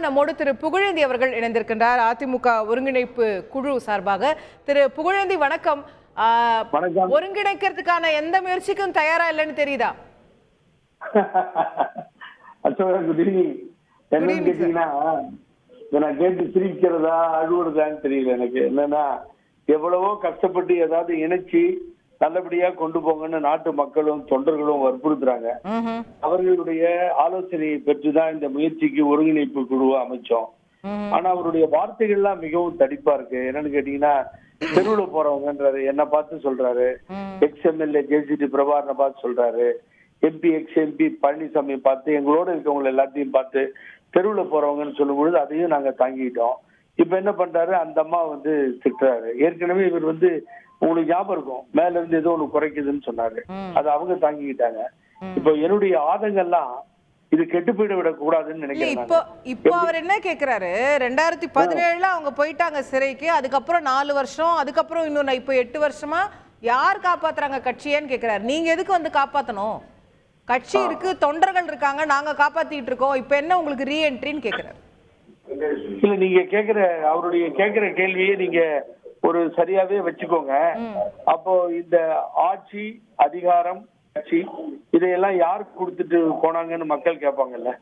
நம்மோடு திரு புகழேந்தி அவர்கள் இணைந்திருக்கின்றார். அதிமுக ஒருங்கிணைப்பு குழு சார்பாக. திரு புகழேந்தி வணக்கம். ஒருங்கிணைக்கிறதுக்கான எந்த முயற்சிக்கும் தயாரா இல்லைன்னு தெரியுதா? என்னன்னு கேட்டீங்கன்னா, நான் கேட்டு சிரிக்கிறதா அழுவுறதான்னு தெரியல. எனக்கு என்னன்னா, எவ்வளவோ கஷ்டப்பட்டு ஏதாவது இணைச்சு நல்லபடியா கொண்டு போங்கன்னு நாட்டு மக்களும் தொண்டர்களும் வற்புறுத்துறாங்க. அவர்களுடைய ஆலோசனையை பெற்றுதான் இந்த முயற்சிக்கு ஒருங்கிணைப்பு குழுவை அமைச்சோம். ஆனா அவருடைய வார்த்தைகள்லாம் மிகவும் தடிப்பா இருக்கு. என்னன்னு கேட்டீங்கன்னா, தெருவுல போறவங்கன்றாரு, என்ன பார்த்து சொல்றாரு. எக்ஸ்எம்எல்ஏ ஜேசிடி பிரபாகரனை பார்த்து சொல்றாரு. எம்பி எக்ஸ்எம்பி பழனிசாமி பார்த்து, எங்களோட இருக்கவங்க எல்லாத்தையும் பார்த்து தெருவுல போறவங்கன்னு சொல்லும் பொழுது அதையும் நாங்க தாங்கிட்டோம். இப்ப என்ன பண்றாரு, அந்த அம்மா திட்டுறாரு. ஏற்கனவே இவர் உங்களுக்கு ஞாபகம் இருக்கும், மேல இருந்து ஏதோ ஒண்ணு குறைக்குதுன்னு சொன்னாரு. அதை அவங்க தாங்கிக்கிட்டாங்க. இப்போ என்னுடைய ஆதங்கெல்லாம் இது கெட்டு போயிட விட கூடாதுன்னு நினைக்கிறேன். இப்போ அவர் என்ன கேக்குறாரு, 2017 அவங்க போயிட்டாங்க சிறைக்கு, அதுக்கப்புறம் 4 வருஷம், அதுக்கப்புறம் இன்னும் இப்போ 8 வருஷமா யார் காப்பாத்துறாங்க கட்சியேன்னு கேக்குறாரு. நீங்க எதுக்கு காப்பாத்தணும்? கட்சி இருக்கு, தொண்டர்கள் இருக்காங்க, நாங்க காப்பாத்திட்டு இருக்கோம், இப்ப என்ன உங்களுக்கு ரீஎன்ட்ரின்னு கேக்குறாரு. இல்ல, நீங்க அவருடைய கேக்குற கேள்வியே நீங்க ஒரு சரியாவே வச்சுக்கோங்க. அப்போ இந்த ஆட்சி, அதிகாரம், கட்சி இதையெல்லாம் யாருக்கு கொடுத்துட்டு போனாங்கன்னு மக்கள் கேட்பாங்கல்ல.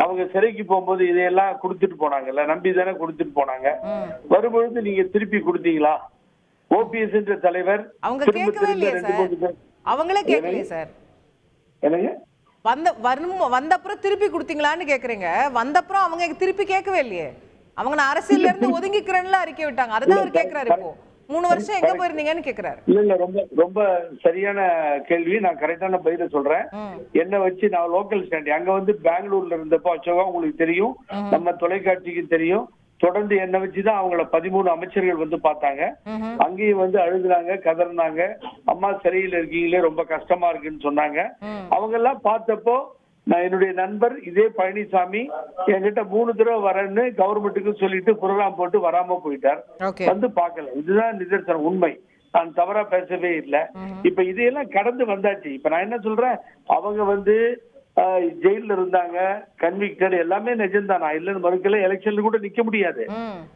அவங்க சிறைக்கு போகும்போது இதையெல்லாம் கொடுத்துட்டு போனாங்கல்ல, நம்பி தானே கொடுத்துட்டு போனாங்க. வரும்பொழுது நீங்க திருப்பி கொடுத்தீங்களா? ஓபிஎஸ் என்ற தலைவர் அவங்களே கேட்கலையே சார். என்னங்க வந்தப்புறம் திருப்பி கொடுத்தீங்களான்னு கேக்குறீங்க. வந்தப்புறம் அவங்க திருப்பி கேட்கவே இல்லையே. அவங்க நான் அரசியல்ல இருந்து ஒதுங்கிக்கிறேன்னு அறிக்கை விட்டாங்க. அதுதான் அவர் கேக்குறாரு. இப்போ 3 வருஷம் எங்க போயிருந்தீங்கன்னு கேக்குறாரு. இல்ல, ரொம்ப சரியான கேள்வி. நான் கரெக்டான பதில சொல்றேன். என்ன வச்சு நான் லோக்கல் ஸ்டாண்ட் அங்க பெங்களூர்ல இருந்தப்போ அச்சோகா உங்களுக்கு தெரியும், நம்ம தொலைக்காட்சிக்கு தெரியும். தொடர்ந்து என்ன வச்சுதான் அவங்கள 13 அமைச்சர்கள் பார்த்தாங்க. அங்கேயும் அழுதுனாங்க, கதறினாங்க. அம்மா சிறையில் இருக்கீங்களே, ரொம்ப கஷ்டமா இருக்குன்னு சொன்னாங்க. அவங்க எல்லாம் பார்த்தப்போ நான் என்னுடைய நண்பர் இதே பழனிசாமி என்கிட்ட 3 தடவை வரேன்னு கவர்மெண்ட்டுக்கு சொல்லிட்டு புரோகிராம் போட்டு வராம போயிட்டார். பார்க்கல. இதுதான் நிதர்சனம், உண்மை. நான் தவறா பேசவே இல்லை. இப்ப இதையெல்லாம் கடந்து வந்தாச்சு. இப்ப நான் என்ன சொல்றேன், அவங்க ஜெயில இருந்தாங்க, கன்விக்டட், எல்லாமே நிஜம்தான். நான் இல்லைன்னு மறுக்கல. எலெக்ஷன்ல கூட நிக்க முடியாது.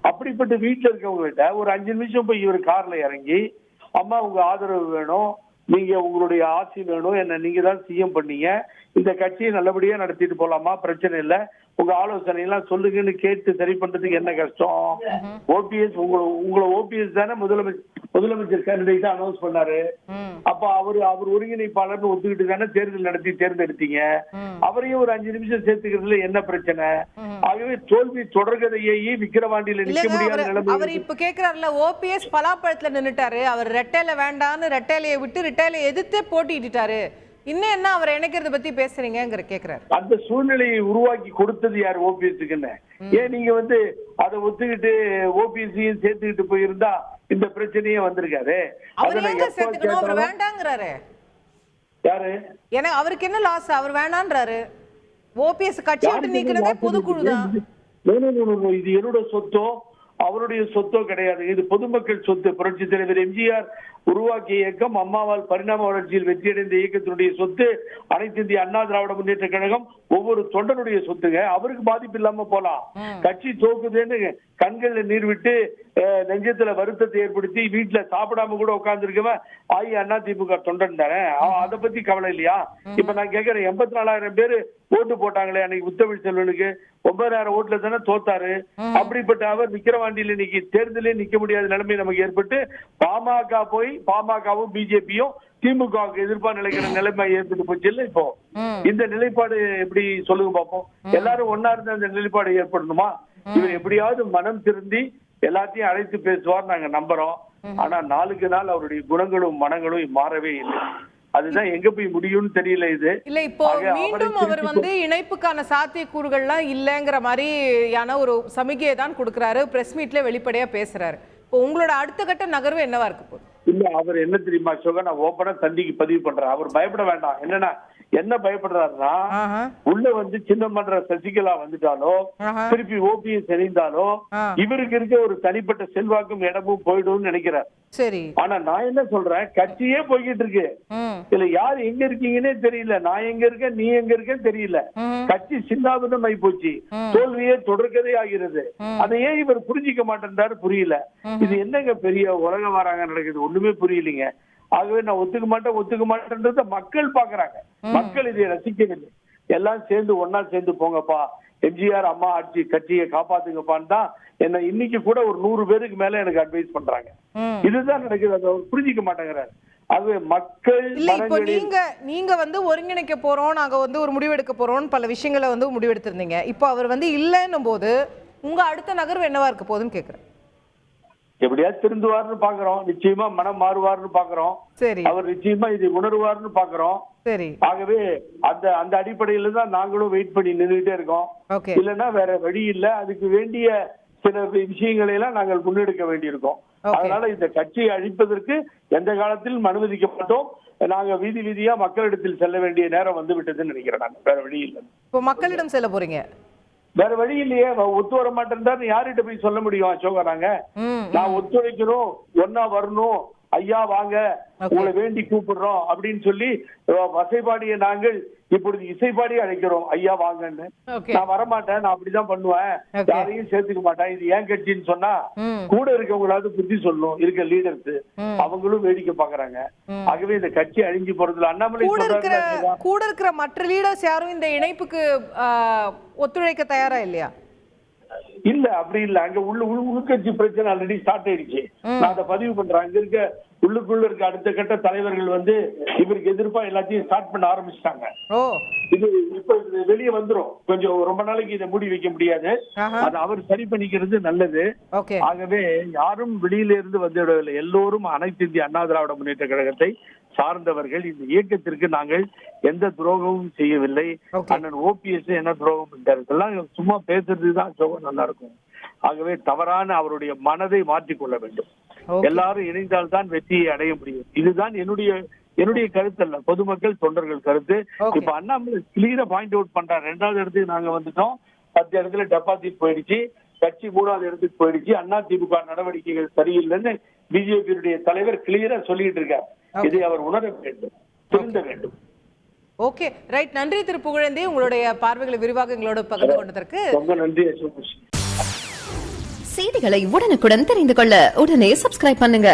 அப்படிப்பட்ட வீட்டுல இருக்கவங்க கிட்ட ஒரு 5 நிமிஷம் போய் இவர் கார்ல இறங்கி, அம்மா உங்க ஆதரவு வேணும், நீங்க உங்களுடைய ஆட்சி வேணும், என்ன நீங்க தான் சிஎம் பண்ணீங்க, இந்த கட்சியை நல்லபடியா நடத்திட்டு போலாமா, பிரச்சனை இல்ல, உங்க ஆலோசனை எல்லாம் சொல்லுங்கன்னு கேட்டு சரி பண்றதுக்கு என்ன கஷ்டம்? ஓபிஎஸ் உங்களை ஓபிஎஸ் தானே முதலமைச்சர் கேண்டிடேட்டா அனௌன்ஸ் பண்ணாரு. அப்ப அவர் ஒருங்கிணைப்பாளர்னு ஒத்துக்கிட்டு தானே தேர்தல் நடத்தி தேர்ந்தெடுத்தீங்க. அவரையும் ஒரு 5 நிமிஷம் சேர்த்துக்கிறதுல என்ன பிரச்சனை? ஆகவே தோல்வி தொடர்கதையே விக்கிரவாண்டியில நிக்க முடியாத நிலைமை. அவர் இப்ப கேக்குறாருல, ஓபிஎஸ் பலாப்பழத்துல நின்னுட்டாரு, அவர் ரெட்டையில வேண்டான்னு ரெட்டையிலையை விட்டு ரெட்டையில எதிர்த்தே போட்டிட்டாரு, இன்னும் என்ன அவரை இணைக்கிறத பத்தி பேசுறீங்க கேக்குறாரு. அந்த சூழ்நிலையை உருவாக்கி கொடுத்தது யார்? ஓபிஎஸ்க்கு. ஏன் நீங்க அதை ஒத்துக்கிட்டு ஓபிஎஸ் சேர்த்துக்கிட்டு போயிருந்தா இந்த பிரச்சனையே வந்திருக்காரு. அவர் வேண்டாங்கிறாரு. யாரு? ஏன்னா அவருக்கு என்ன லாஸ்? அவர் வேண்டான்றாரு. ஓபிஎஸ் கட்சி விட்டு நீக்கிறதே பொதுக்குழு தான். இது என்னோட சொத்தோ அவருடைய சொத்தோ கிடையாது. இது பொதுமக்கள் சொத்து. புரட்சி தலைவர் எம்ஜிஆர் உருவாக்கிய இயக்கம், அம்மாவால் பரிணாம வளர்ச்சியில் வெற்றியடைந்த இயக்கத்தினுடைய சொத்து. அனைத்து இந்திய அண்ணா திராவிட முன்னேற்ற கழகம் ஒவ்வொரு தொண்டனுடைய சொத்துங்க. அவருக்கு பாதிப்பு இல்லாம போலாம். கட்சி தோக்குதுன்னு கண்கள்ல நீர் விட்டு நெஞ்சத்துல வருத்தத்தை ஏற்படுத்தி வீட்டுல சாப்பிடாம கூட உட்கார்ந்து இருக்கவன் அதிமுக தொண்டன் தானே. அதை பத்தி கவலை இல்லையா? இப்ப நான் கேட்கிறேன், 84,000 பேரு ஓட்டு போட்டாங்களே அன்னைக்கு முத்தமிழ் செல்வனுக்கு, 9,000 ஓட்டுல தானே தோத்தாரு. அப்படிப்பட்ட அவர் விக்கிரவாண்டியில இன்னைக்கு தேர்தலே நிக்க முடியாத நிலைமை நமக்கு ஏற்பட்டு பாமக போய் பாமகவும் பிஜேபியும் திமுகவுக்கு எதிர்ப்பா நிலைக்கிற நிலைமை ஏற்பட்டு போச்சு இல்ல. இப்போ இந்த நிலைப்பாடு எப்படி சொல்லுங்க பாப்போம். எல்லாரும் ஒன்னா இருந்த அந்த நிலைப்பாடு ஏற்படணுமா? இவர் எப்படியாவது மனம் திருந்தி எல்லாத்தையும் அழைத்து பேசுவார், நாங்க நம்புறோம். ஆனா நாளுக்கு நாள் அவருடைய குணங்களும் மனங்களும் மாறவே இல்லை. அதுதான் எங்க போய் முடியும்னு தெரியல. இது இல்ல, இப்போ மீண்டும் அவர் இணைப்புக்கான சாத்தியக்கூறுகள்லாம் இல்லங்கிற மாதிரியான ஒரு சமிகையை தான் கொடுக்கிறாரு. பிரஸ் மீட்ல வெளிப்படையா பேசுறாரு. இப்போ உங்களோட அடுத்த கட்ட நகர்வு என்னவா இருக்கு போகுது? இல்ல, அவர் என்ன தெரியுமா சொல்ல, நான் ஓப்பனா தண்டிக்கு பதிவு பண்றேன். அவர் பயப்பட வேண்டாம். என்னன்னா, என்ன பயப்படுறாருன்னா உள்ள வந்து சின்னமன்ற சசிகலா வந்துட்டாலோ திருப்பி ஓபிஎஸ் இணைந்தாலோ இவருக்கு இருக்க ஒரு தனிப்பட்ட செல்வாக்கும் இடமும் போயிடும் நினைக்கிறார். சரி. ஆனா நான் என்ன சொல்றேன், கட்சியே போய்கிட்டு இருக்கு, இதுல யார் எங்க இருக்கீங்கன்னே தெரியல, நான் எங்க இருக்கேன் நீ எங்க இருக்கேன்னு தெரியல, கட்சி சின்னாபின்னம் ஆகி போச்சு, தோல்வியே தொடர்கதை ஆகிறது. அதை ஏன் இவர் புரிஞ்சிக்க மாட்டேன்றாரு புரியல. இது என்னங்க பெரிய உலக வராங்க நடக்குது, ஒண்ணுமே புரியலீங்க. ஆகவே நான் ஒத்துக்க மாட்டேன்றத மக்கள் பாக்குறாங்க, மக்கள் இதை ரசிக்கவில்லை. எல்லாம் சேர்ந்து ஒன்னா சேர்ந்து போங்கப்பா, எம்ஜிஆர் அம்மா ஆட்சி கட்சியை காப்பாத்துங்கப்பான்னு தான் என்ன இன்னைக்கு கூட ஒரு 100 பேருக்கு மேல எனக்கு அட்வைஸ் பண்றாங்க. இதுதான் நடக்குது, அதை புரிஞ்சிக்க மாட்டேங்கிறாரு. ஆகவே மக்கள் இல்ல, இப்போ நீங்க வந்து ஒருங்கிணைக்க போறோம், நாங்க வந்து ஒரு முடிவெடுக்க போறோம், பல விஷயங்களை வந்து முடிவெடுத்திருந்தீங்க. இப்போ அவர் வந்து இல்லைன்னும் போது உங்க அடுத்த நகர்வு என்னவா இருக்க போகுதுன்னு கேக்குறேன். எப்படியாவது திருந்துவார்னு பாக்குறோம், நிச்சயமா மனம் மாறுவார்னு பாக்குறோம், சரி, அவர் நிச்சயமா இதை உணர்வார்னு பாக்குறோம். சரி. ஆகவே அந்த அடிப்படையில தான் நாங்களும் வெயிட் பண்ணி நின்றுட்டே இருக்கோம். இல்லைன்னா வேற வழி இல்ல, அதுக்கு வேண்டிய சில விஷயங்களை எல்லாம் நாங்கள் முன்னெடுக்க வேண்டியிருக்கோம். அதனால இந்த கட்சியை அழிப்பதற்கு எந்த காலத்திலும் அனுமதிக்க மாட்டோம். நாங்க வீதி வீதியா மக்களிடத்தில் செல்ல வேண்டிய நேரம் வந்து விட்டதுன்னு நினைக்கிறேன். நாங்க வேற வழி இல்லை. இப்போ மக்களிடம் செல்ல போறீங்க? வேற வழி இல்லையே, ஒத்து வர மாட்டேன் யார்கிட்ட போய் சொல்ல முடியும் அசோகா? நாங்க நான் ஒத்துழைக்கணும், ஒன்னா வரணும், ஐயா வாங்க உங்களை வேண்டி கூப்பிடுறோம் அப்படின்னு சொல்லி வசைபாடிய நாங்கள் இப்பொழுது இசைப்பாடி அழைக்கிறோம், ஐயா வாங்கன்னு. நான் வரமாட்டேன், நான் அப்படிதான் பண்ணுவேன், யாரையும் சேர்த்துக்க மாட்டேன், இது ஏன் கட்சின்னு சொன்னா கூட இருக்கவங்களாவது புத்தி சொல்லணும், இருக்க லீடர்ஸ் அவங்களும் வேடிக்கை பாக்குறாங்க. ஆகவே இந்த கட்சி அழிஞ்சு போறதுல அண்ணாமலை கூட இருக்கிற மற்ற லீடர்ஸ் யாரும் இந்த இணைப்புக்கு ஒத்துழைக்க தயாரா இல்லையா? இல்ல, அப்படி இல்ல. அங்க உள்கட்சி பிரச்சனை ஆல்ரெடி ஸ்டார்ட் ஆயிடுச்சு. நான் அதை பதிவு பண்றேன். அங்க இருக்க உள்ளுக்குள்ள இருக்க அடுத்த கட்ட தலைவர்கள் வந்து இவருக்கு எதிர்ப்பா எல்லாத்தையும் ஸ்டார்ட் பண்ண ஆரம்பிச்சிட்டாங்க. இது இப்ப வெளியே வந்துரும், கொஞ்சம் ரொம்ப நாளைக்கு இதை மூடி வைக்க முடியாது, அதை அவர் சரி பண்ணிக்கிறது நல்லது. ஆகவே யாரும் வெளியில இருந்து வந்துவிடவில்லை, எல்லோரும் அனைத்து இந்திய அண்ணா திராவிட முன்னேற்ற கழகத்தை சார்ந்தவர்கள். இந்த இயக்கத்திற்கு நாங்கள் எந்த துரோகமும் செய்யவில்லை. அண்ணன் ஓபிஎஸ் என்ன துரோகம் பண்ணிட்டாரு, இதெல்லாம் சும்மா பேசுறதுதான் நல்லா இருக்கும். ஆகவே தவறான அவருடைய மனதை மாற்றிக்கொள்ள வேண்டும். எல்லாரும் இணைந்தால்தான் வெற்றியை அடைய முடியும். இதுதான் என்னுடைய கருத்து அல்ல, பொதுமக்கள் தொண்டர்கள் கருத்து. இப்ப அண்ணாமலை கிளியரா பாயிண்ட் அவுட் பண்றாரு, 2வது இடத்துக்கு நாங்க வந்துட்டோம், 10 இடத்துல டெபாசிட் போயிடுச்சு, கட்சி 3வது இடத்துக்கு போயிடுச்சு, அதிமுக நடவடிக்கைகள் சரியில்லைன்னு பிஜேபியுடைய தலைவர் கிளியரா சொல்லிட்டு இருக்காரு. இதை அவர் உணர வேண்டும், திருந்த வேண்டும். Okay, right. நன்றி திரு புகழேந்தி, உங்களுடைய பார்வைகளை விரிவாக எங்களோட பகிர்ந்து கொண்டதற்கு ரொம்ப நன்றி. செய்திகளை உடனுக்குடன் தெரிந்து கொள்ள உடனே சப்ஸ்கிரைப் பண்ணுங்க.